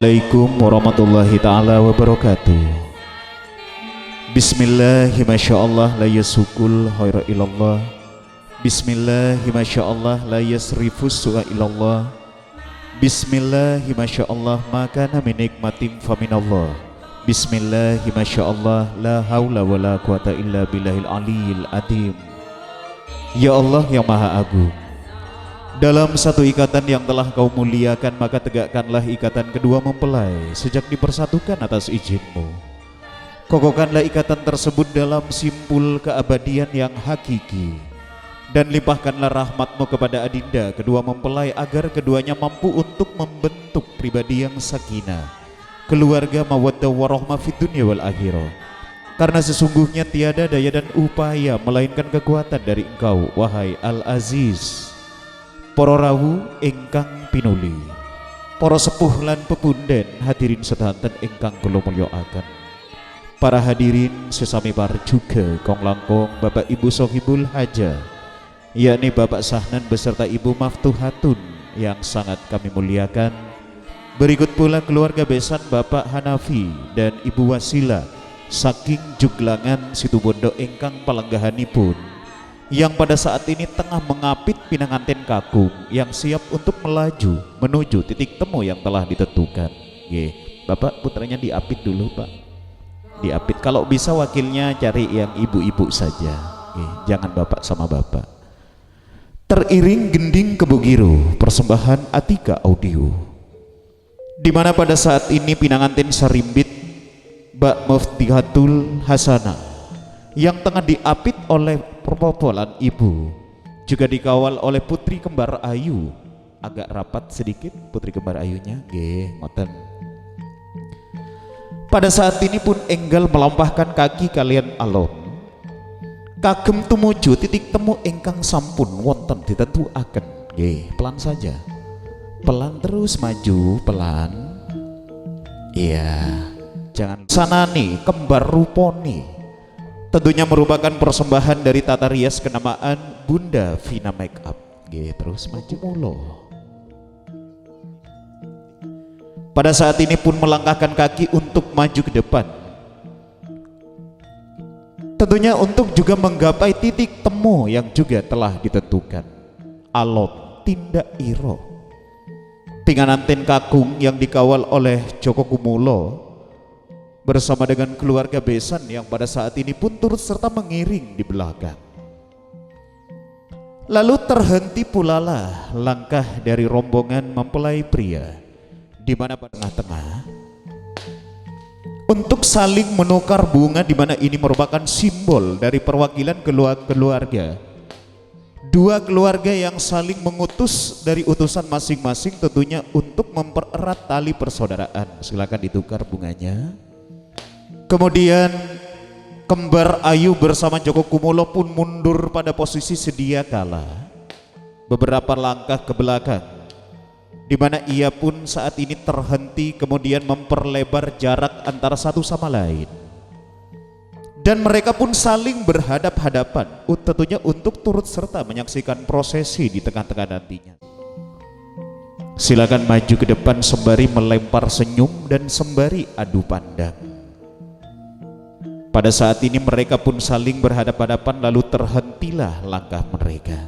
Assalamualaikum warahmatullahi ta'ala wabarakatuh. Bismillahirrahmanirrahim. La yasukul khaira ilallah. Bismillahirrahmanirrahim. La yasrifus su'a ilallah. Bismillahirrahmanirrahim. Maka min nikmatin faminallah. Bismillahirrahmanirrahim. La haula wa la quwata illa billahil aliyil adim. Ya Allah yang maha agung, dalam satu ikatan yang telah kau muliakan, maka tegakkanlah ikatan kedua mempelai sejak dipersatukan atas izin-Mu. Kokohkanlah ikatan tersebut dalam simpul keabadian yang hakiki, dan limpahkanlah rahmat-Mu kepada adinda kedua mempelai agar keduanya mampu untuk membentuk pribadi yang sakinah, keluarga mawaddah warahmah fid dunya wal akhirah. Karena sesungguhnya tiada daya dan upaya melainkan kekuatan dari Engkau, wahai Al-Aziz. Para rawuh ingkang pinuli, para sepuh lan pepunden, hadirin sedanten ingkang kula mulyakaken. Para hadirin sesami parjuga kong langkung Bapak Ibu Sohibul Haja, yakni Bapak Sahnan beserta Ibu Maftuhatun yang sangat kami muliakan. Berikut pula keluarga besan Bapak Hanafi dan Ibu Wasila saking Juglangan Situbondo ingkang palenggahanipun, yang pada saat ini tengah mengapit pinanganten kakung yang siap untuk melaju menuju titik temu yang telah ditentukan. Bapak putranya diapit dulu, Pak. Diapit, kalau bisa wakilnya cari yang ibu-ibu saja. Jangan bapak sama bapak. Teriring gending kebugiru, persembahan Atika Audio, di mana pada saat ini pinanganten sarimbit Mbak Muftihatul Hasanah yang tengah diapit oleh perpopolan ibu, juga dikawal oleh putri kembar ayu. Agak rapat sedikit putri kembar ayunya, ngoten. Pada saat ini pun enggal melampahkan kaki kalian alon kagem tumuju titik temu ingkang sampun wonten ditentuaken. Pelan saja, pelan terus maju, pelan. Iya, jangan sanani kembar ruponi. Tentunya merupakan persembahan dari tata rias kenamaan Bunda Vina Makeup. Terus maju mulo. Pada saat ini pun melangkahkan kaki untuk maju ke depan, tentunya untuk juga menggapai titik temu yang juga telah ditentukan. Alot tindak iro pingananten kakung yang dikawal oleh Joko Kumulo bersama dengan keluarga besan yang pada saat ini pun turut serta mengiring di belakang. Lalu terhenti pula lah langkah dari rombongan mempelai pria, di mana pada tengah-tengah untuk saling menukar bunga, di mana ini merupakan simbol dari perwakilan keluarga. Dua keluarga yang saling mengutus dari utusan masing-masing, tentunya untuk mempererat tali persaudaraan. Silakan ditukar bunganya. Kemudian kembar ayu bersama Joko Kumulo pun mundur pada posisi sedia kala beberapa langkah ke belakang, di mana ia pun saat ini terhenti, kemudian memperlebar jarak antara satu sama lain, dan mereka pun saling berhadap-hadapan, tentunya untuk turut serta menyaksikan prosesi di tengah-tengah nantinya. Silakan maju ke depan sembari melempar senyum dan sembari adu pandang. Pada saat ini mereka pun saling berhadap-hadapan, lalu terhentilah langkah mereka.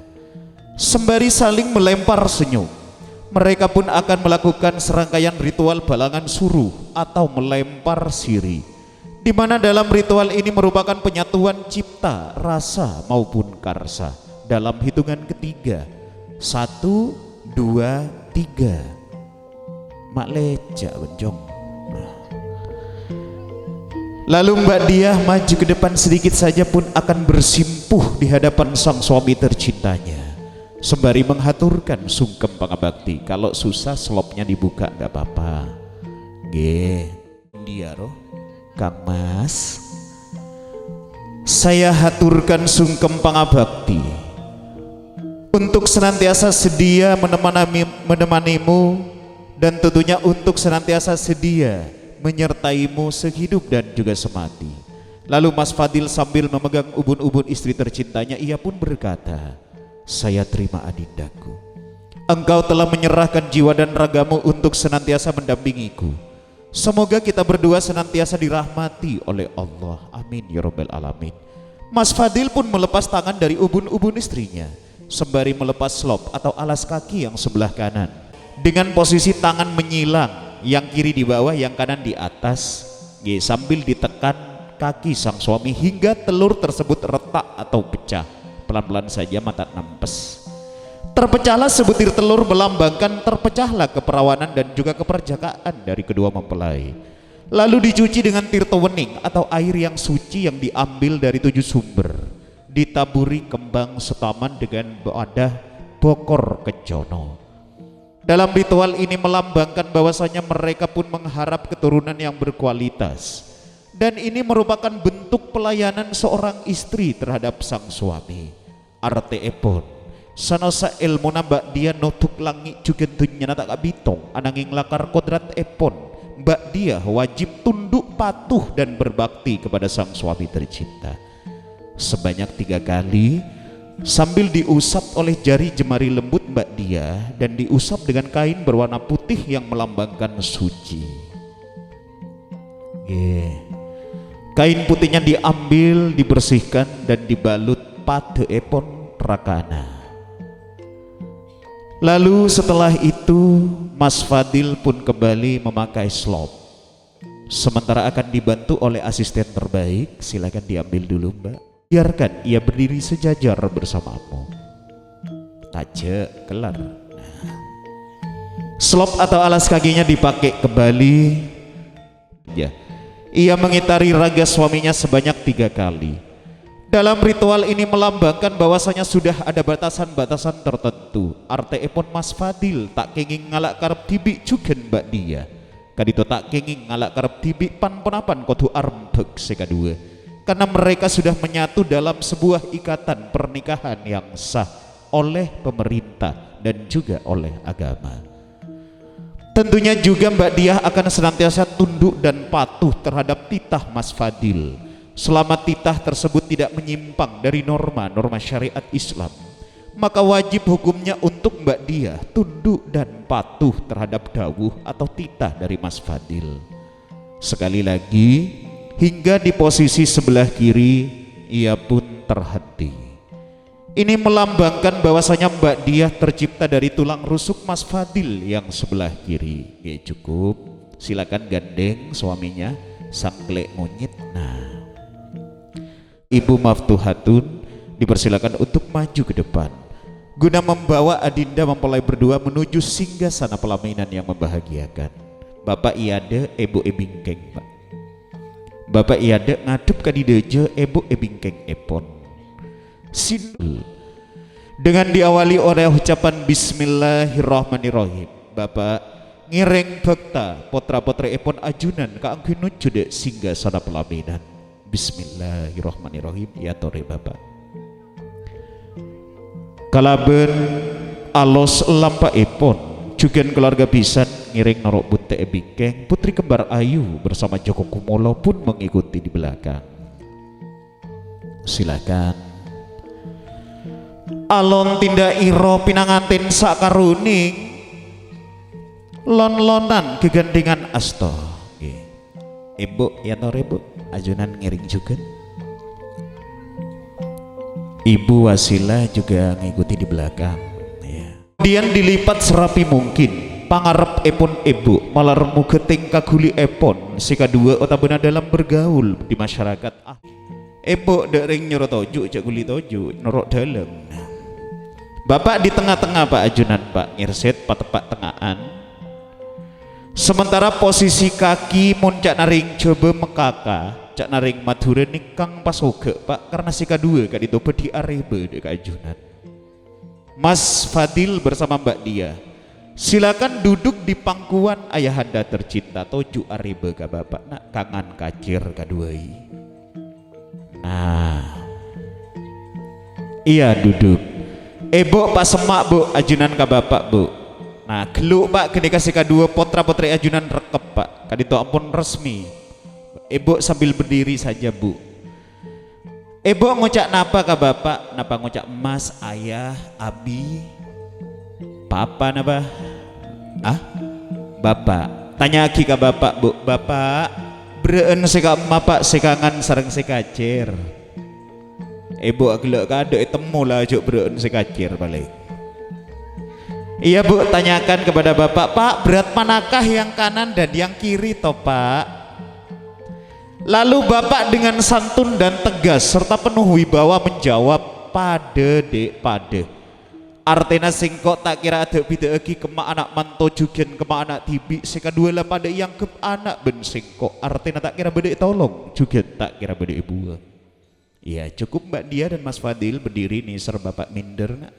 Sembari saling melempar senyum, mereka pun akan melakukan serangkaian ritual balangan suruh atau melempar siri, di mana dalam ritual ini merupakan penyatuan cipta, rasa maupun karsa dalam hitungan ketiga. 1, 2, 3. Mak leja benjong. Lalu Mbak Diah maju ke depan sedikit saja pun akan bersimpuh di hadapan sang suami tercintanya, sembari menghaturkan sungkem pangabakti. Kalau susah slopnya dibuka gak apa-apa. Dia roh Kang Mas, saya haturkan sungkem pangabakti untuk senantiasa sedia menemanimu, dan tentunya untuk senantiasa sedia menyertaimu sehidup dan juga semati. Lalu Mas Fadil sambil memegang ubun-ubun istri tercintanya, ia pun berkata, saya terima adindaku. Engkau telah menyerahkan jiwa dan ragamu untuk senantiasa mendampingiku Semoga kita berdua senantiasa dirahmati oleh Allah. Amin ya rabbal alamin. Mas Fadil pun melepas tangan dari ubun-ubun istrinya sembari melepas slop atau alas kaki yang sebelah kanan dengan posisi tangan menyilang, yang kiri di bawah, yang kanan di atas, sambil ditekan kaki sang suami hingga telur tersebut retak atau pecah. Pelan-pelan saja mata nempes. Terpecahlah sebutir telur, melambangkan terpecahlah keperawanan dan juga keperjakaan dari kedua mempelai. Lalu dicuci dengan tirta wening atau air yang suci yang diambil dari 7 sumber, ditaburi kembang setaman dengan wadah bokor kejono. Dalam ritual ini melambangkan bahwasanya mereka pun mengharap keturunan yang berkualitas, dan ini merupakan bentuk pelayanan seorang istri terhadap sang suami. Arteepon sanosa ilmu nambak dia nutuk langit juga dunya tak kabitong ananging lakar kodrat epon, mbak dia wajib tunduk patuh dan berbakti kepada sang suami tercinta sebanyak 3 kali sambil diusap oleh jari jemari lembut mbak dia dan diusap dengan kain berwarna putih yang melambangkan suci. Kain putihnya diambil, dibersihkan dan dibalut pada epon rakana. Lalu setelah itu Mas Fadil pun kembali memakai slop. Sementara akan dibantu oleh asisten terbaik. Silakan diambil dulu mbak. Biarkan ia berdiri sejajar bersamamu. Taja kelar. Slop atau alas kakinya dipakai kembali. Ya, ia mengitari raga suaminya sebanyak 3 kali. Dalam ritual ini melambangkan bahwasanya sudah ada batasan-batasan tertentu. Arteepon Mas Fadil tak kenging ngalak karep tibik juga mbak dia. Kadito tak kenging ngalak karep tibik pan penapan kodu armbek sekadua. Karena mereka sudah menyatu dalam sebuah ikatan pernikahan yang sah oleh pemerintah dan juga oleh agama. Tentunya juga mbak dia akan senantiasa tunduk dan patuh terhadap titah Mas Fadil selama titah tersebut tidak menyimpang dari norma-norma syariat Islam. Maka wajib hukumnya untuk mbak dia tunduk dan patuh terhadap dawuh atau titah dari Mas Fadil. Sekali lagi, hingga di posisi sebelah kiri ia pun terhenti. Ini melambangkan bahwasanya mbak dia tercipta dari tulang rusuk Mas Fadil yang sebelah kiri. Cukup, silakan gandeng suaminya sang klek monyet. Nah, Ibu Maftuhatun dipersilakan untuk maju ke depan guna membawa adinda mempelai berdua menuju singgasana pelaminan yang membahagiakan. Bapak Iade, Ibu Ebingkeng, Pak. Bapak Iade ngadep kadideje, Ibu Ebingkeng epon. Dengan diawali oleh ucapan Bismillahirrahmanirrahim. Bapak ngiring bekta potra-potra epon ajunan kaangkinu jude singgasana pelaminan. Bismillahirrahmanirrahim. Ya tore bapak. Kalaben alos lampa epon jugen keluarga pisan ngiring norok bunte ebingkeng putri kembar Ayu bersama Joko Kumolo pun mengikuti di belakang. Silakan. Alon tindak iro pinangantin sakaruning lon-lonan kegandengan asto. Ibu ya tore bu, ajunan ngiring juga. Ibu Wasilah juga ngikuti di belakang. Kemudian dilipat serapi mungkin pangarep epon ibu malarmu keting kaguli epon sika dua otabena dalam bergaul di masyarakat. Ibu dering nyoro toju cak guli toju norok dalam. Bapak di tengah-tengah pak ajunan pak ngirset patepak tengahan. Sementara posisi kaki muncak naring coba mekaka cak naring madura nikang pasoge pak karena sika dua kak ditope di arebe dek ajunan. Mas Fadil bersama mbak dia silakan duduk di pangkuan ayahanda tercinta toju arebe ka bapak nak kangan kacir kaduai. Nah iya duduk. Ibu pak semak bu ajunan ka bapak bu. Nah geluk pak kini kasih kedua potra potri ajunan rekep pak kadito ampun resmi. Ibu sambil berdiri saja bu. Ibu ngucap napa ka bapak? Napa ngucap mas, ayah, abi, papa napa? Ah, bapak. Tanya lagi ke bapak, bu, bapak beren seka mapak sekangan sarang sekacir. Bu agak kada temu lah juk beren sekacir balik. Iya bu, tanyakan kepada bapak, pak berat manakah yang kanan dan yang kiri toh pak? Lalu bapak dengan santun dan tegas serta penuh wibawa menjawab, pade dek pade. Artinya singkok tak kira ada bida lagi kema anak manto jugen kema anak tibi seka dua lah pada yang ke anak ben singkok. Artinya tak kira beda tolong jugen tak kira beda ibu. Ya cukup Mbak Dia dan Mas Fadil berdiri nih ser bapak minder nak.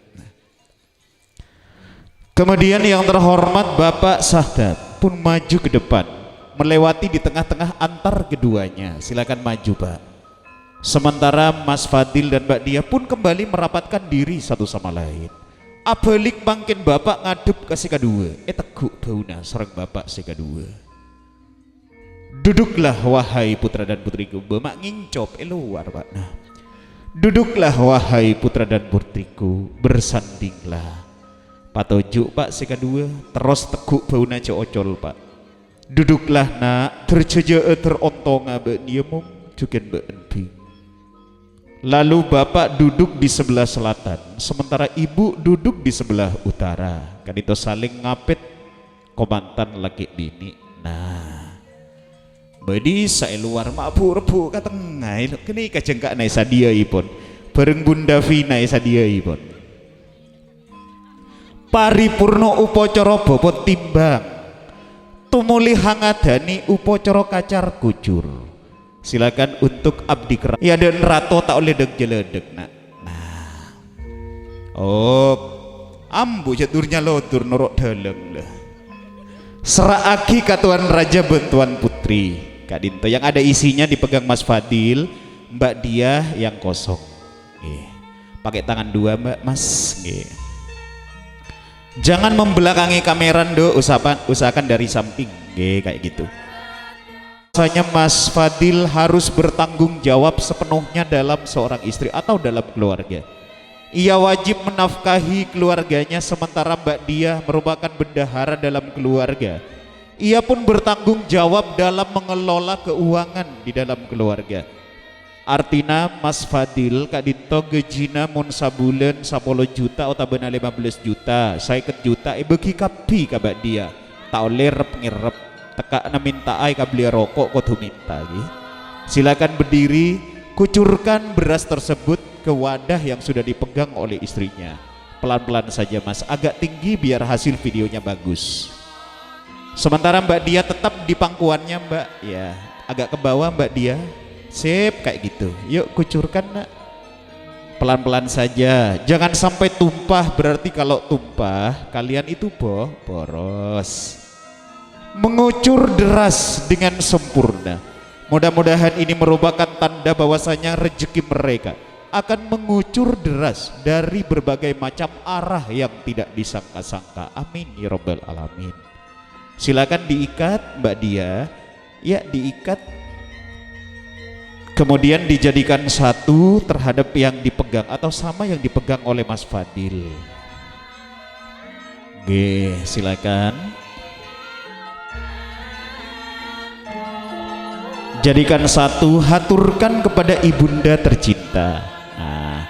Kemudian yang terhormat Bapak Sahdad pun maju ke depan melewati di tengah-tengah antar keduanya. Silakan maju Pak. Sementara Mas Fadil dan Mbak Dia pun kembali merapatkan diri satu sama lain. Abalik makin bapak ngadep ke si kedua. Teguk bauna serang bapak si kedua. Duduklah wahai putra dan putriku. Bapak ngincop luar Pak. Nah, duduklah wahai putra dan putriku, bersandinglah. Patojuk Pak si kedua terus teguk bauna ocol Pak. Duduklah nak, terceja terontong abe diemum juga be enpi. Lalu bapak duduk di sebelah selatan, sementara ibu duduk di sebelah utara. Kan itu saling ngapit komantan laki bini. Nah, bedi saya luar mabu rebu ke tengah. Kini kajengkak naik sadia ipon, bareng Bunda Vina sadia ipon. Paripurno upacara bobot timbang, tumuli hangadani upacara kacar kucur. Silakan untuk abdi keras. Ya dan rato tak oleh deg jeledeg nak. Nah, oh, ambu jadurnya lotur norok dalem lah. Seraaki katuan raja bentuan putri. Kak Dinto yang ada isinya dipegang Mas Fadil, Mbak Dia yang kosong. Pakai tangan dua Mbak Mas. Jangan membelakangi kamera do, usahakan dari samping. Kayak gitu. Rasanya Mas Fadil harus bertanggung jawab sepenuhnya dalam seorang istri atau dalam keluarga. Ia wajib menafkahi keluarganya sementara Mbak Dia merupakan bendahara dalam keluarga. Ia pun bertanggung jawab dalam mengelola keuangan di dalam keluarga. Artinya Mas Fadil Kak Dinto gejina mun sabulan 10 juta atau benar 15 juta, 50 juta bagi kapi ka Mbak Dia. Tak oleh rep-ngerep teka na minta ai ka beli rokok kau minta silakan berdiri, kucurkan beras tersebut ke wadah yang sudah dipegang oleh istrinya. Pelan-pelan saja Mas, agak tinggi biar hasil videonya bagus. Sementara Mbak Dia tetap di pangkuannya Mbak, ya agak ke bawah Mbak Dia. Sip kayak gitu. Yuk kucurkan nak. Pelan-pelan saja, jangan sampai tumpah. Berarti kalau tumpah kalian itu boros. Mengucur deras dengan sempurna. Mudah-mudahan ini merupakan tanda bahwasanya rezeki mereka akan mengucur deras dari berbagai macam arah yang tidak disangka-sangka. Amin ya rabbal alamin. Silakan diikat Mbak Dia. Ya diikat. Kemudian dijadikan satu terhadap yang dipegang atau sama yang dipegang oleh Mas Fadil. Silakan. Jadikan satu, haturkan kepada ibunda tercinta. Nah,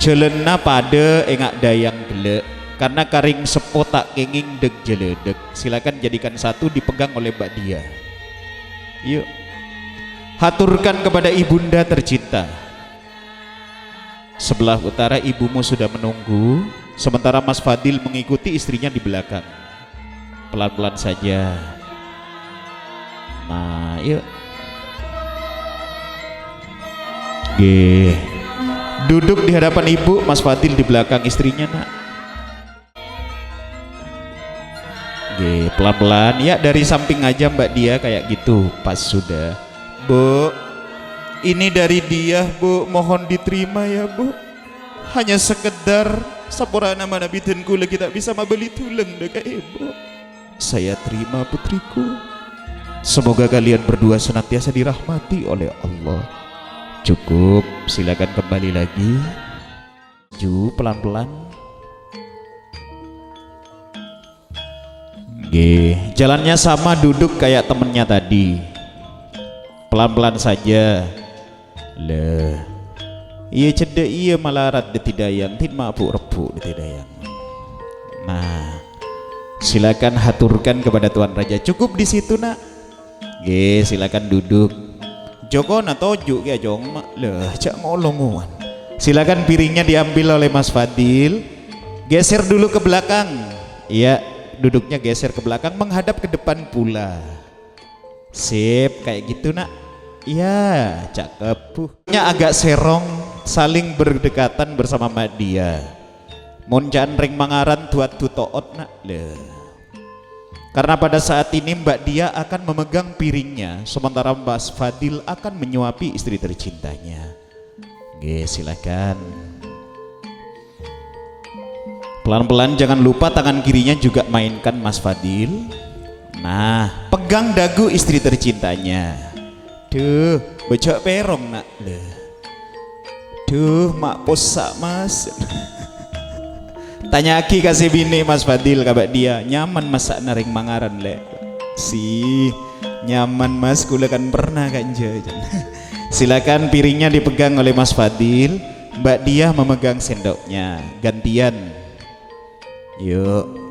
jelena pada engak dayang gelek karena karing sepo tak kenging deg jeledeg. Silakan jadikan satu dipegang oleh Mbak Dia. Yuk, haturkan kepada ibunda tercinta. Sebelah utara ibumu sudah menunggu, sementara Mas Fadil mengikuti istrinya di belakang. Pelan-pelan saja. Nah, yuk. Duduk di hadapan ibu, Mas Fadil di belakang istrinya nak. Pelan-pelan ya, dari samping aja Mbak Dia kayak gitu. Pas sudah Bu, ini dari Dia Bu, mohon diterima ya Bu. Hanya sekedar sapurana mana bitenku lagi tak bisa membeli tulang dekat ibu. Saya terima putriku. Semoga kalian berdua senantiasa dirahmati oleh Allah. Cukup, silakan kembali lagi. Ju pelan-pelan. Jalannya sama, duduk kayak temennya tadi, pelan-pelan saja. Iya cedek, iya malarat detidayang, tin mabuk rebuk detidayang. Nah, silakan haturkan kepada Tuan Raja. Cukup di situ nak. Silakan duduk. Joko na tojuk ya jong mak cak ngolonguan. Silakan piringnya diambil oleh Mas Fadil. Geser dulu ke belakang. Iya, duduknya geser ke belakang, menghadap ke depan pula. Sip, kayak gitu nak. Iya, cakep. Nya agak serong, saling berdekatan bersama Mbak Dia. Monjan ring mangaran tuat tutoot nak. Karena pada saat ini Mbak Dia akan memegang piringnya, sementara Mas Fadil akan menyuapi istri tercintanya. Silakan. Pelan-pelan, jangan lupa tangan kirinya juga mainkan Mas Fadil. Nah, pegang dagu istri tercintanya. Duh, bocok perong nak. Duh, mak posak mas. Tanya Aki kasih bini Mas Fadil kabak dia. Nyaman masak naring mangaran le. Si nyaman mas, kula kan pernah kan jajan. Silakan piringnya dipegang oleh Mas Fadil. Mbak Dia memegang sendoknya. Gantian. Yuk.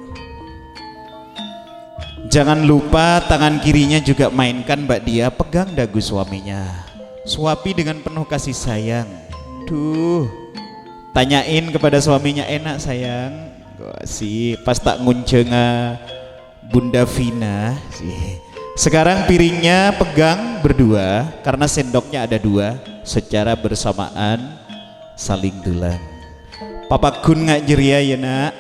Jangan lupa tangan kirinya juga mainkan Mbak Dia, pegang dagu suaminya. Suapi dengan penuh kasih sayang. Duh. Tanyain kepada suaminya, enak sayang? Gua sih pas tak nguncenga Bunda Vina sih. Sekarang piringnya pegang berdua karena sendoknya ada dua, secara bersamaan saling tulang. Papa Kun nggak jeria ya nak.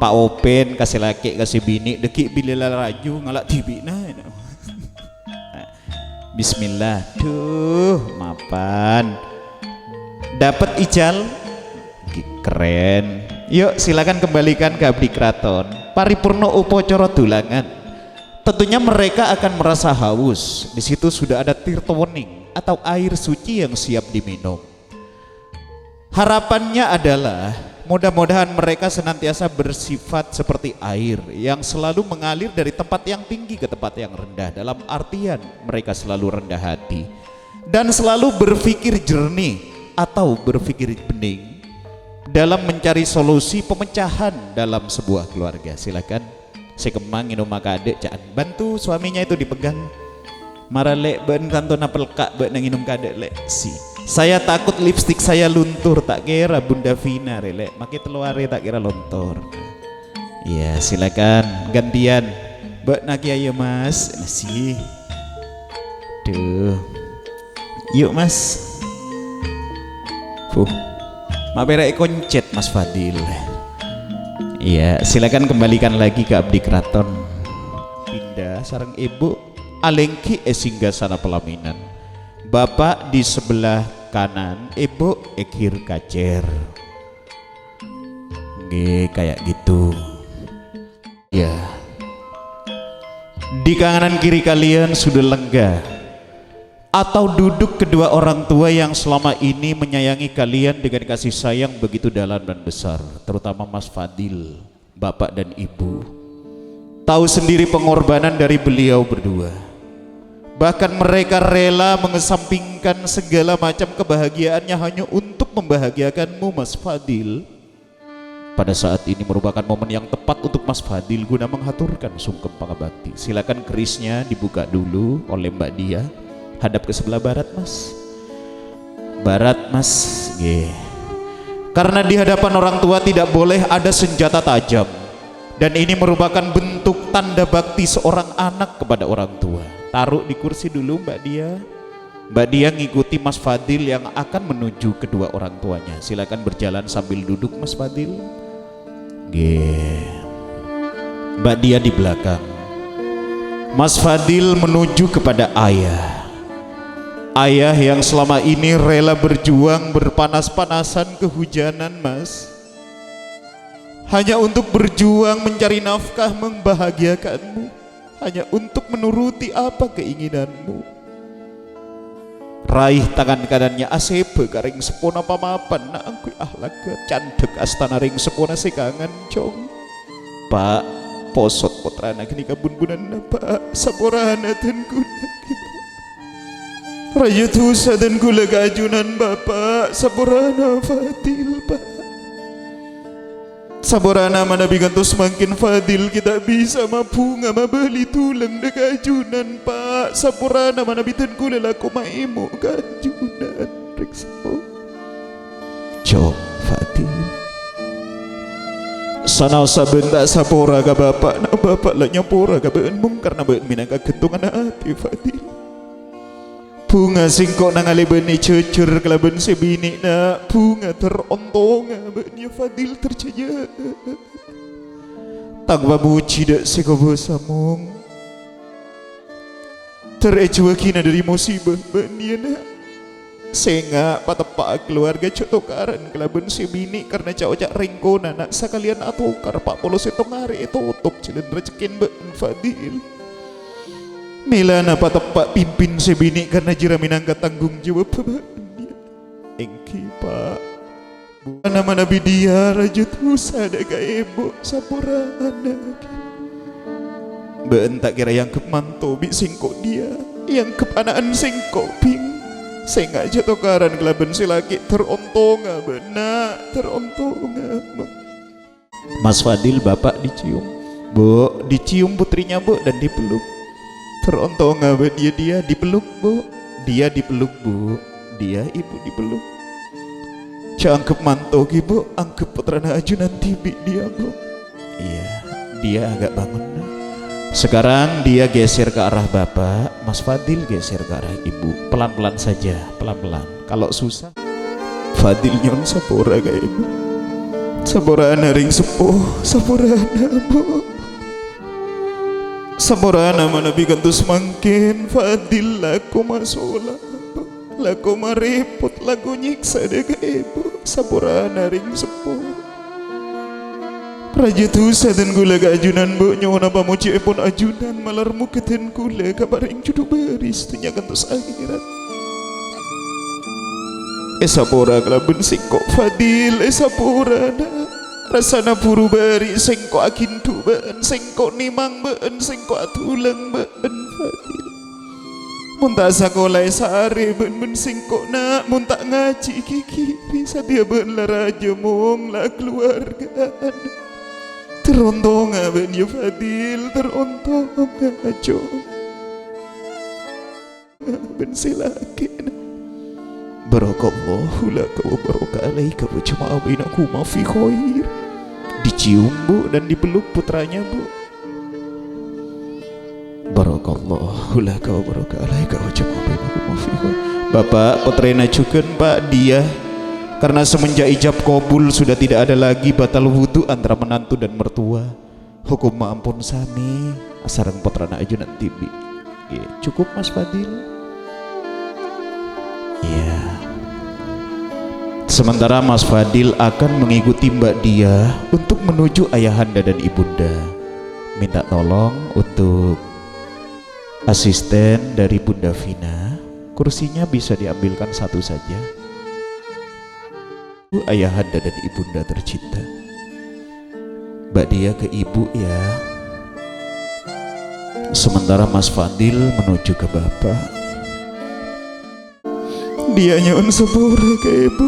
Pak Open kasih laki kasih bini dekik bila raju ngalak tibina. Bismillah. Tuh mapan. Dapat ical. Keren. Yuk silakan kembalikan ke Abdi Kraton. Paripurno upacara tulangan. Tentunya mereka akan merasa haus. Di situ sudah ada tirta wening atau air suci yang siap diminum. Harapannya adalah mudah-mudahan mereka senantiasa bersifat seperti air yang selalu mengalir dari tempat yang tinggi ke tempat yang rendah. Dalam artian mereka selalu rendah hati dan selalu berpikir jernih atau berpikir bening dalam mencari solusi pemecahan dalam sebuah keluarga. Silakan sekemang minum makadek caan bantu suaminya itu dipegang. Maralek ben kantona pelkak ben nginum kadek lek si. Saya takut lipstik saya luntur, tak kira Bunda Vina relek, makai teluare tak kira lontor. Iya silakan gantian. Mbak naki ayo mas, nasi. Duh, yuk mas. Maperek koncet Mas Fadil. Iya silakan kembalikan lagi ke Abdi Kraton. Pindah sarang ibu alengki esingga sana pelaminan. Bapak di sebelah kanan, ibu ekir kacer. Kayak gitu. Ya. Di kanan kiri kalian sudah lega atau duduk kedua orang tua yang selama ini menyayangi kalian dengan kasih sayang begitu dalam dan besar, terutama Mas Fadil, bapak dan ibu. Tahu sendiri pengorbanan dari beliau berdua. Bahkan mereka rela mengesampingkan segala macam kebahagiaannya hanya untuk membahagiakanmu Mas Fadil. Pada saat ini merupakan momen yang tepat untuk Mas Fadil guna menghaturkan sungkem pangabakti. Silakan kerisnya dibuka dulu oleh Mbak Dia. Hadap ke sebelah barat mas. Barat mas. Karena di hadapan orang tua tidak boleh ada senjata tajam. Dan ini merupakan bentuk tanda bakti seorang anak kepada orang tua. Taruh di kursi dulu Mbak Dia. Mbak Dia ngikuti Mas Fadil yang akan menuju kedua orang tuanya. Silakan berjalan sambil duduk Mas Fadil. Mbak Dia di belakang. Mas Fadil menuju kepada ayah. Ayah yang selama ini rela berjuang berpanas-panasan kehujanan mas, hanya untuk berjuang mencari nafkah membahagiakanmu, hanya untuk menuruti apa keinginanmu. Raih tangan kanannya asebe karing sepona pamapan na angkui ahlaga candek astana ring sepona sekangan cong. Pak, posot putrana kini kabun-bunan Pak saporana dan guna Raja Tusa dan gula gajunan Bapak saporana Fadil Pak saporana manabi gantos makin Fadil kita bisa mabunga mabeli tulang de gajunan Pak saporana manabi dan gula laku maimu gajunan reksa Jom Fadil sana sabenda sapora ka bapak na bapak lah nyapora ka beun mung karena beun minangka getungan hati Fadil bunga singkok nang alibeni cucur kelaben sebini na bunga terontonga beunnya Fadil tercaya tangwa muci dak sekobo samung terejwakina dari musibah beunnya na senga patepak keluarga cotokaran kelaben sebini karena cak ringkona nak sakalian atokar pak polo setong hari tutup cilen rezekin beun Fadil Milana patepak pimpin sebini karena jira minangka tanggung jawab bebannya engki pak bukan nama nabi dia Raja Tusa daga ibu saporana beun tak kira yang kemanto bi singkok dia yang kepanaan singkok ping senga jatokaran kelaben silaki terontonga benak terontonga Mas Fadil bapak dicium bu dicium putrinya bu dan dipeluk terontonga be dia dipeluk bu dia dipeluk bu dia ibu dipeluk cangkep mantok ibu angkep putrana ajunan tibi dia bu iya dia agak bangun sekarang dia geser ke arah bapak Mas Fadil geser ke arah ibu pelan-pelan saja pelan-pelan kalau susah Fadil nyon sapora ka ibu saporana ring sepuh saporana bu saporana manabi kantus mangkin Fadil laku masola laku marepot laku nyiksa dega ibu saporana ring sepuh Raja Tusa dan gula gajunan bu nyawana pamuci epon ajunan malarmu keten gula kabaring judu beris tunya kantus akhirat esapora kelaben singkok Fadil esapora na rasana puru beri singkok akintu beun singkok nimang beun singkok atulang beun Fadil munta sakola sare beun singkok na munta ngaji kikiri sadia beun la raja mong la keluargaan terontonga beun ya Fadil terontonga jo ben silakin barakallahu laka wa baraka alaika wa jama'a bainakuma fi khair dicium bu dan dipeluk putranya bu barakallahu laka wa baraka alaika wa jama'a bainakuma fi khair bapak putrena cukeun pak dia karena semenjak ijab kabul sudah tidak ada lagi batal wudu antara menantu dan mertua hukum ampun sami asarang putrana ajunan tibi ya, cukup Mas Fadil ya sementara Mas Fadil akan mengikuti Mbak Dia untuk menuju ayahanda dan ibunda minta tolong untuk asisten dari Bunda Vina kursinya bisa diambilkan satu saja ayahanda dan ibunda tercinta Mbak Dia ke ibu ya sementara Mas Fadil menuju ke bapak dia nyon sepura ke ibu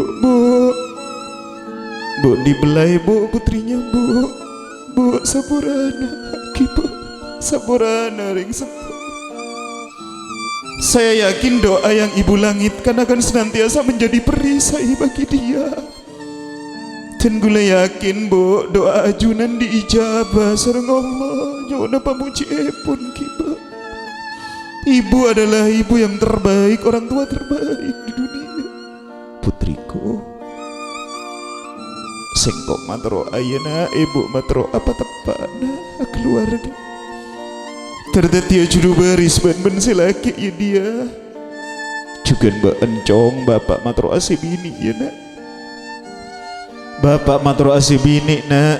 bu dibelai bu putrinya bu sepurana kipu sepurana ring sepura saya yakin doa yang ibu langitkan akan senantiasa menjadi perisai bagi dia dan gula yakin bu doa ajunan diijabah sareng Allah nyona pamuji pun kiba ibu adalah ibu yang terbaik orang tua terbaik di dunia putriku sengkok matro ayana ibu matro apa tepana keluarga terdetia juru baris ben silaki ya dia juga mbak encong bapak matro asibini ya nak bapak matro asibini nak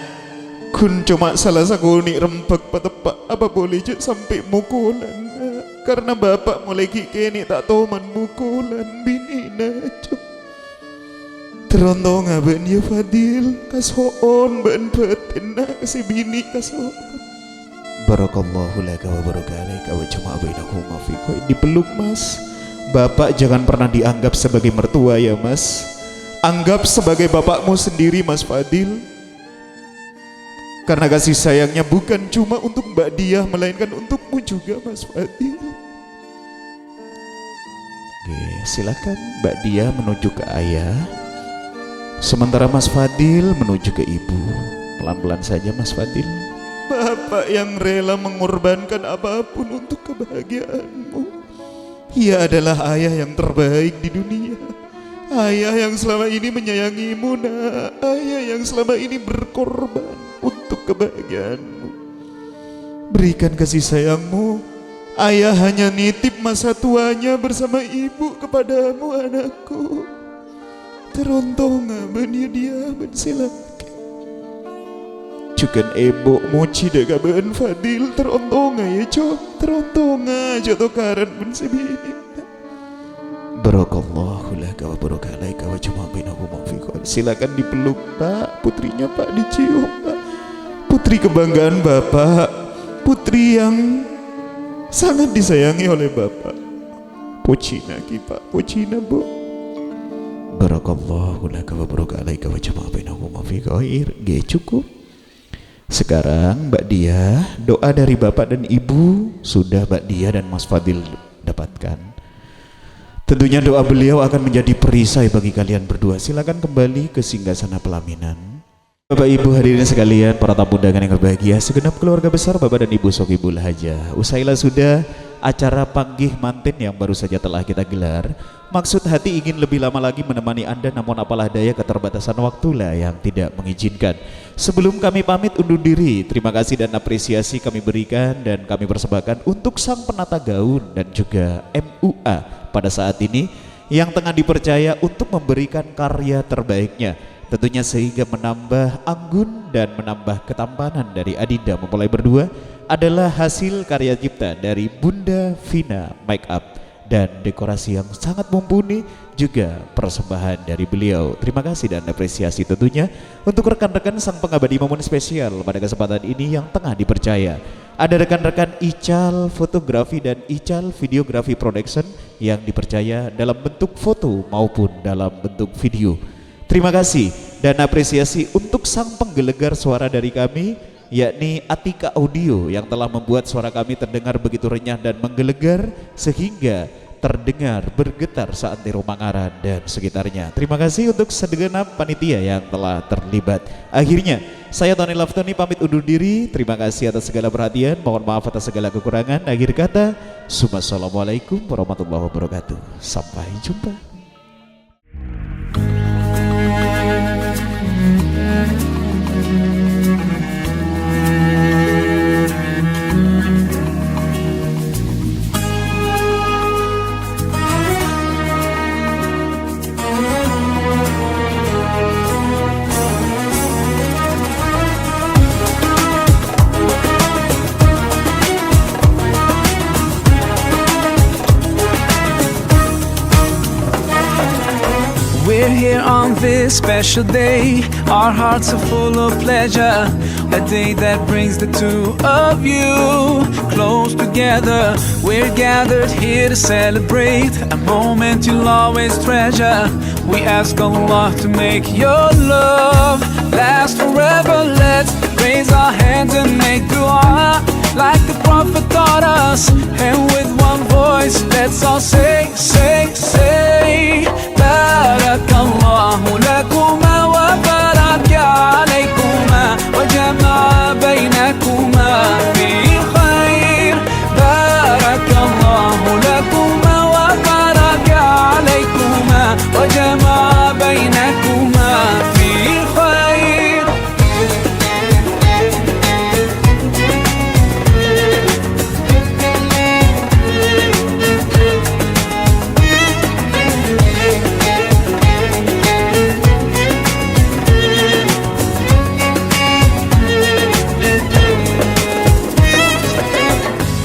kun cuma salah sakuni rempek patepak apa boleh je sampai mukulan nak karena bapak mulai kini tak tahu man mukulan bini nak terontong ben ya Fadil kasoon ben betina si bini kasoon Barakallahu laka wa barakalaika wa jama'a bainakuma fi khair. Dipeluk Mas. Bapak jangan pernah dianggap sebagai mertua ya Mas. Anggap sebagai bapakmu sendiri Mas Fadil. Karena kasih sayangnya bukan cuma untuk Mbak Diah, melainkan untukmu juga Mas Fadil. Oke, silakan Mbak Diah menuju ke ayah, sementara Mas Fadil menuju ke ibu. Pelan-pelan saja Mas Fadil. Bapak yang rela mengorbankan apapun untuk kebahagiaanmu. Ia adalah ayah yang terbaik di dunia. Ayah yang selama ini menyayangimu, nak. Ayah yang selama ini berkorban untuk kebahagiaanmu. Berikan kasih sayangmu. Ayah hanya nitip masa tuanya bersama ibu kepadamu, anakku. Terontonga benia dia bensilak. Cukan ebok mochi deka ben Fadil terontonga ya cok. Terontonga jatuh karan bensibini. Barakallahu laka wa barakalaika wa jama'a bainakuma fi khair. Silakan dipeluk Pak, putrinya Pak, dicium Pak. Putri kebanggaan Bapak, putri yang sangat disayangi oleh Bapak. Pocina ki Pak, pocina Bu. Barakallahu laka wa barakalaika wa jama'a bainakuma fi khair. Cukup. Sekarang Mbak Diah, doa dari Bapak dan Ibu sudah Mbak Diah dan Mas Fadil dapatkan. Tentunya doa beliau akan menjadi perisai bagi kalian berdua. Silakan kembali ke singgasana pelaminan. Bapak Ibu hadirin sekalian, para tamu undangan yang berbahagia, segenap keluarga besar Bapak dan Ibu Sokibul Hajah. Usailah sudah acara panggih manten yang baru saja telah kita gelar. Maksud hati ingin lebih lama lagi menemani Anda, namun apalah daya keterbatasan waktulah yang tidak mengizinkan. Sebelum kami pamit undur diri, terima kasih dan apresiasi kami berikan dan kami persembahkan untuk sang penata gaun dan juga MUA pada saat ini yang tengah dipercaya untuk memberikan karya terbaiknya. Tentunya sehingga menambah anggun dan menambah ketampanan dari Adinda Mempelai Berdua adalah hasil karya cipta dari Bunda Vina Make Up dan dekorasi yang sangat mumpuni, juga persembahan dari beliau. Terima kasih dan apresiasi tentunya untuk rekan-rekan sang pengabdi momen spesial pada kesempatan ini yang tengah dipercaya. Ada rekan-rekan Ical Fotografi dan Ical Videografi Production yang dipercaya dalam bentuk foto maupun dalam bentuk video. Terima kasih dan apresiasi untuk sang penggelegar suara dari kami, yakni Atika Audio yang telah membuat suara kami terdengar begitu renyah dan menggelegar sehingga terdengar bergetar saat di Romangaran dan sekitarnya. Terima kasih untuk segenap panitia yang telah terlibat. Akhirnya saya Tony Laftoni pamit undur diri. Terima kasih atas segala perhatian, mohon maaf atas segala kekurangan. Akhir kata, Assalamualaikum warahmatullahi wabarakatuh. Sampai jumpa. We're here on this special day. Our hearts are full of pleasure. A day that brings the two of you close together. We're gathered here to celebrate a moment you'll always treasure. We ask Allah to make your love last forever. Let's raise our hands and make dua like the Prophet taught us. And with one voice, let's all say, say, say, Barakallahu lakuma wa baraka alaykuma wa jama'a bainakuma fi khair. Barakallahu lakuma wa baraka alaykuma wa jama'a bainakuma fi khair.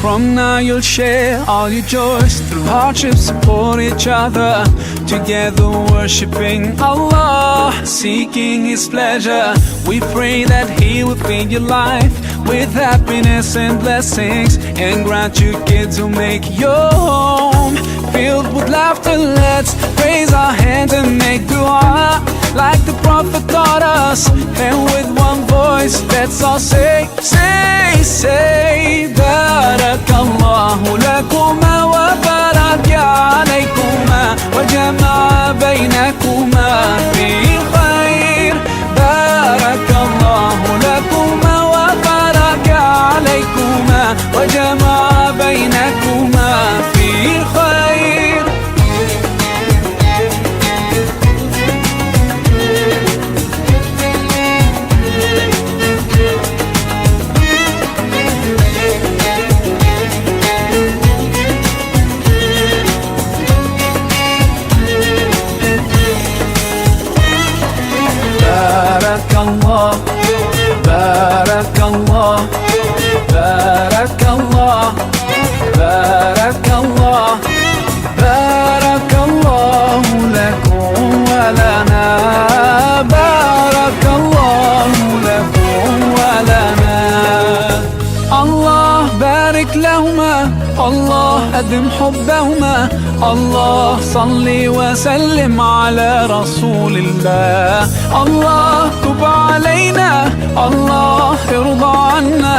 From now you'll share all your joys. Through hardships support each other. Together worshipping Allah, seeking His pleasure. We pray that He will feed your life with happiness and blessings, and grant you kids who make your home filled with laughter. Let's raise our hands and make dua like the Prophet taught us, and with one voice let's all say, say, say, Barakallahu lakuma wa baraka alaykuma wa jama'a baynakuma fi khair. Barakallahu lakuma wa baraka alaykuma wa jama'a baynakuma fi khair. Barakallah, Barakallah, Barakallah, Barakallah, Barakallahu lakum wa lana, Barakallahu lakum wa lana. Allah barik lahuma, Allah أدم حبهما, الله صلي وسلم على رسول الله. الله تب علينا, الله ارضى عنا,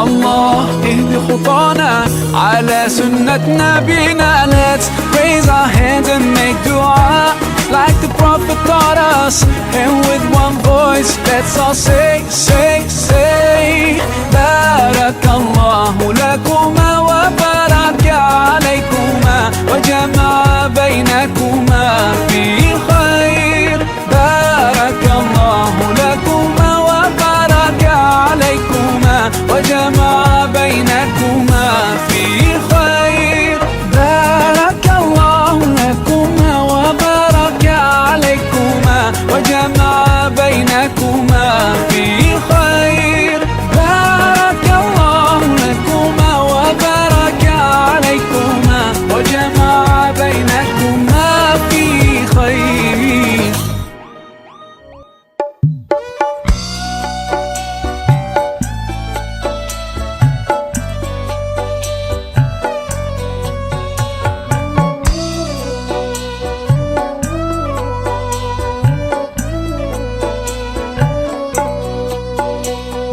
الله اهد خطانا على سنة نبينا. Let's raise our hands and make dua like the Prophet taught us, and with one voice let's all say, say, say, Barakallahu lakuma wa baraka alaykuma wa jama'a baynakuma fi khair. Barakallahu lakuma wa baraka alaykuma wa jama'a baynakuma fi khair. Barakallahu lakuma wa baraka alaykuma wa jama'a baynakuma fi khair. Barakallahu lakuma wa baraka alaykuma wa jama'a baynakuma fi khair.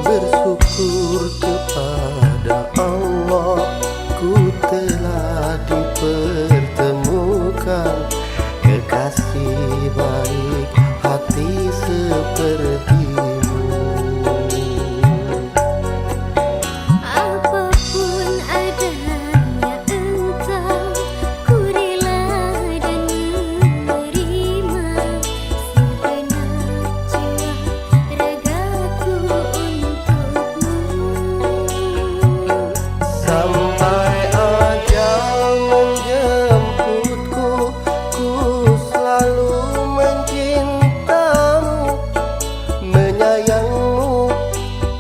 Bersyukur kepada Allah, ku telah dipertemukan kekasih baik hati sepertimu. Apapun adanya engkau, ku rela dan menerima segenap jiwa ragaku untukmu. Sampai ajal menjemputku, ku selalu mencintamu, menyayangmu,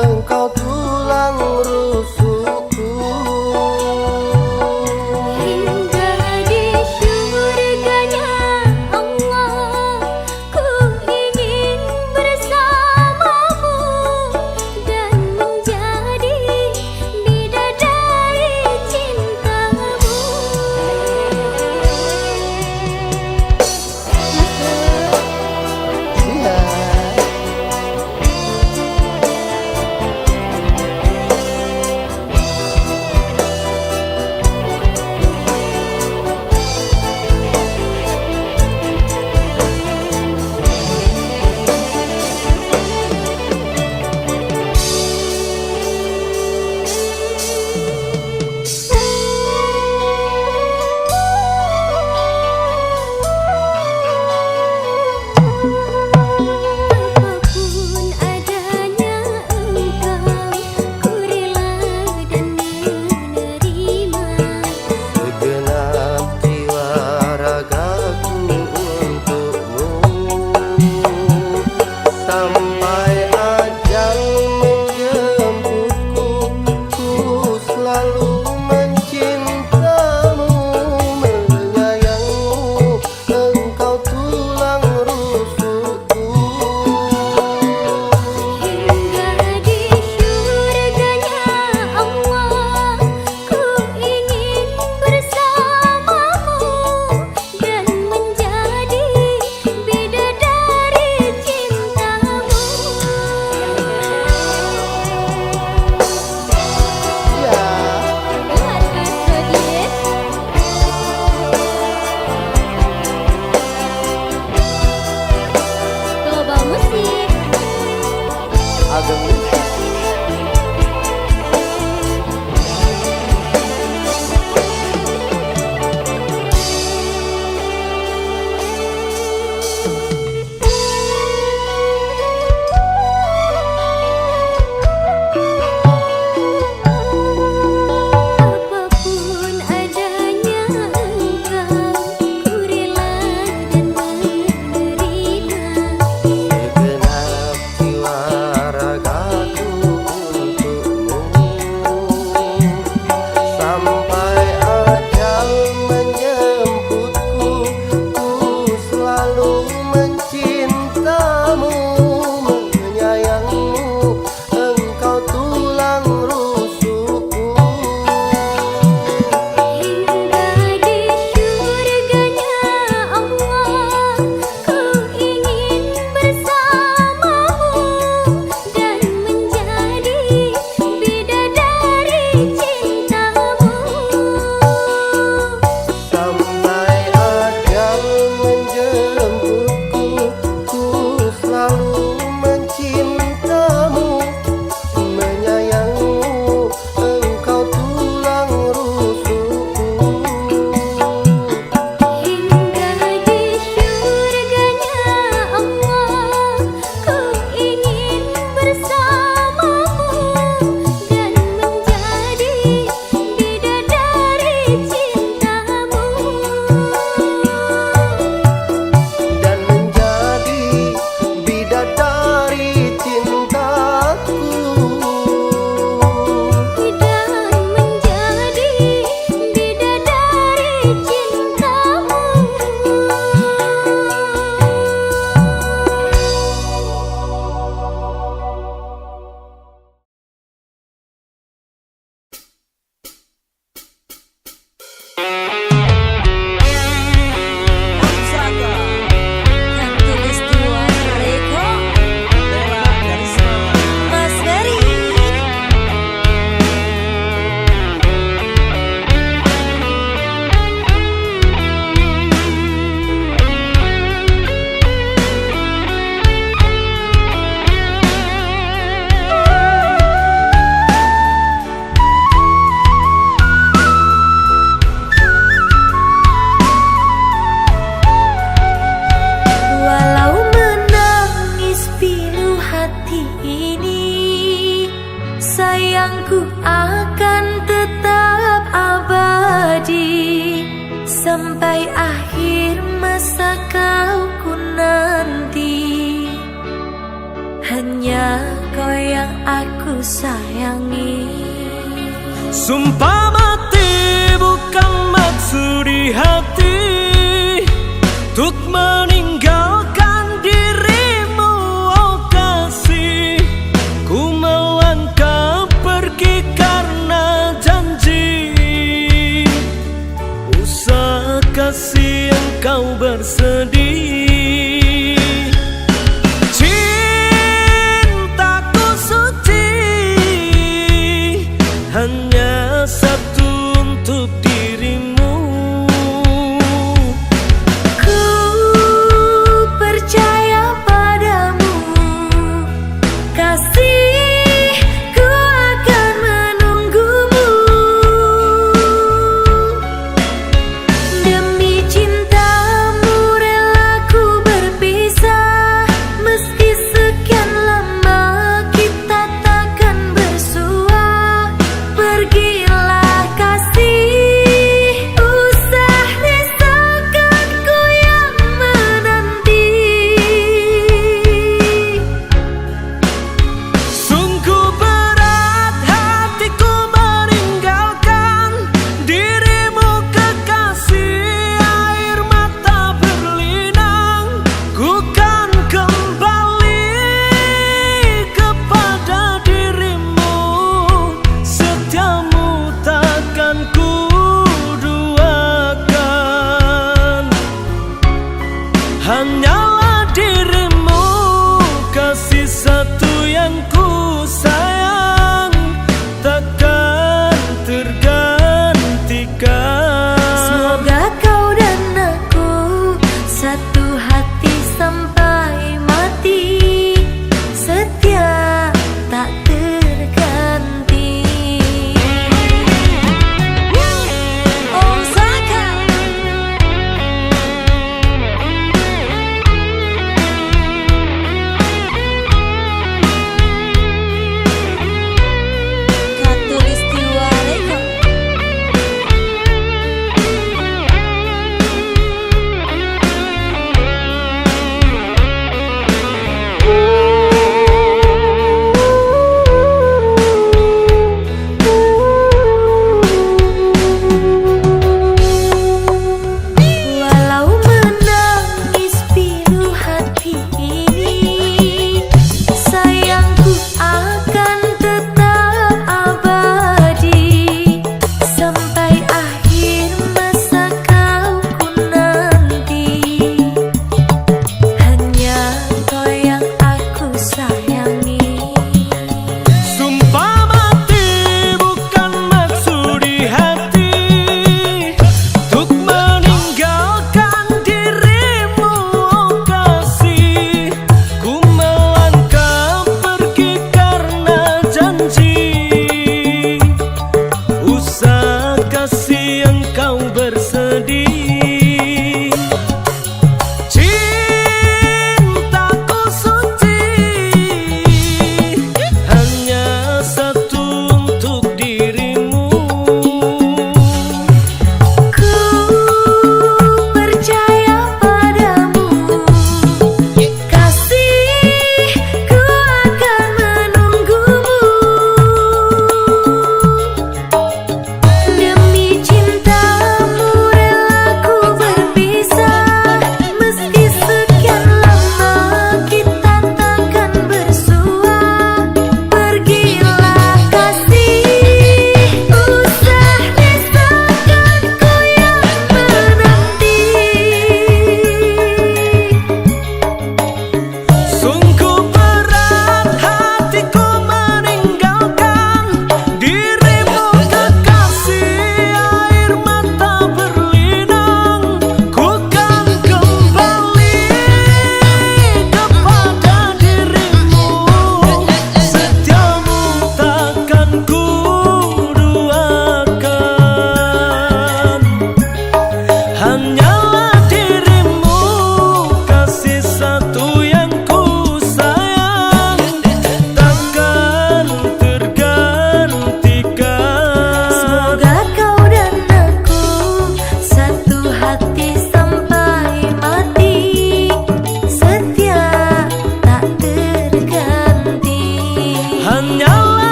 engkau tulang rusukku. Hingga di syurganya Allah, ku ingin bersamamu dan menjadi bidadari sayangku akan tetap abadi sampai akhir masa kau ku nanti. Hanya kau yang aku sayangi. Sumpah mati bukan maksud di hati untuk meninggalkan dirimu, oh kasih. Ku mau engkau pergi karena janji. Usah kasih engkau bersedih. Cintaku suci hanya satu untuk dirimu. Ku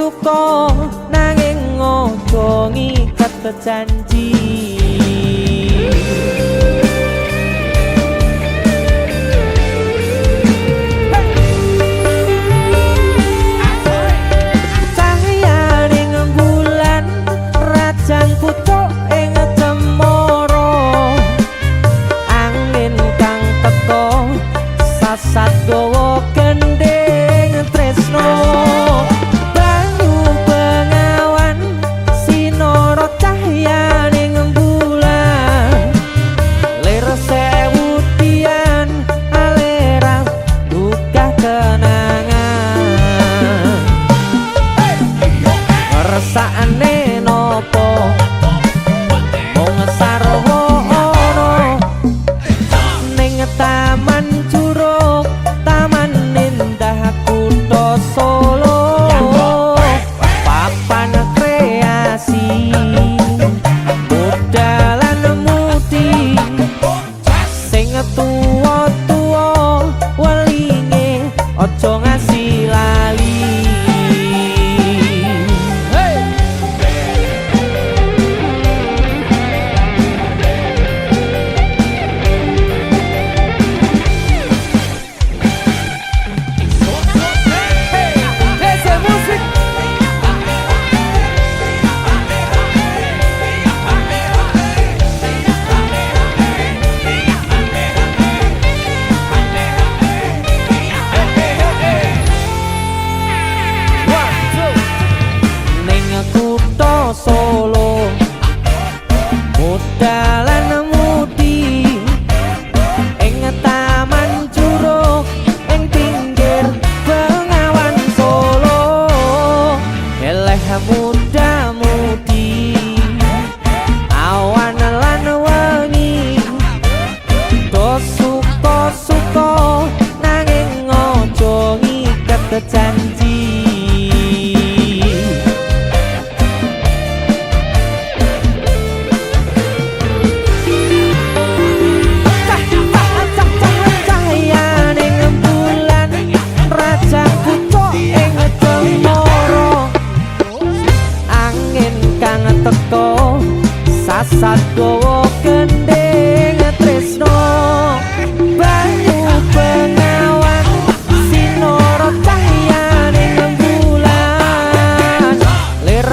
suka nanging ojo ngiket janji. Sagowo gendeng tresno banyu bengawan sinoro cahya ning bulan lir sewu tian alera duka kenangan ngersakane nopo mung sarwono ning taman Solo papan kreasi budalan mudi sing tuwa-tuwa welinge aja ngasih lali. Solo budalan mudi ing taman curug ing pinggir bengawan Solo eleh muda mudi awan lan wengi do suka-suka nanging ojo ngiket janji. Teko sasat gowo gendeng tresno banyu bengawan sinoro cahya ning bulan lir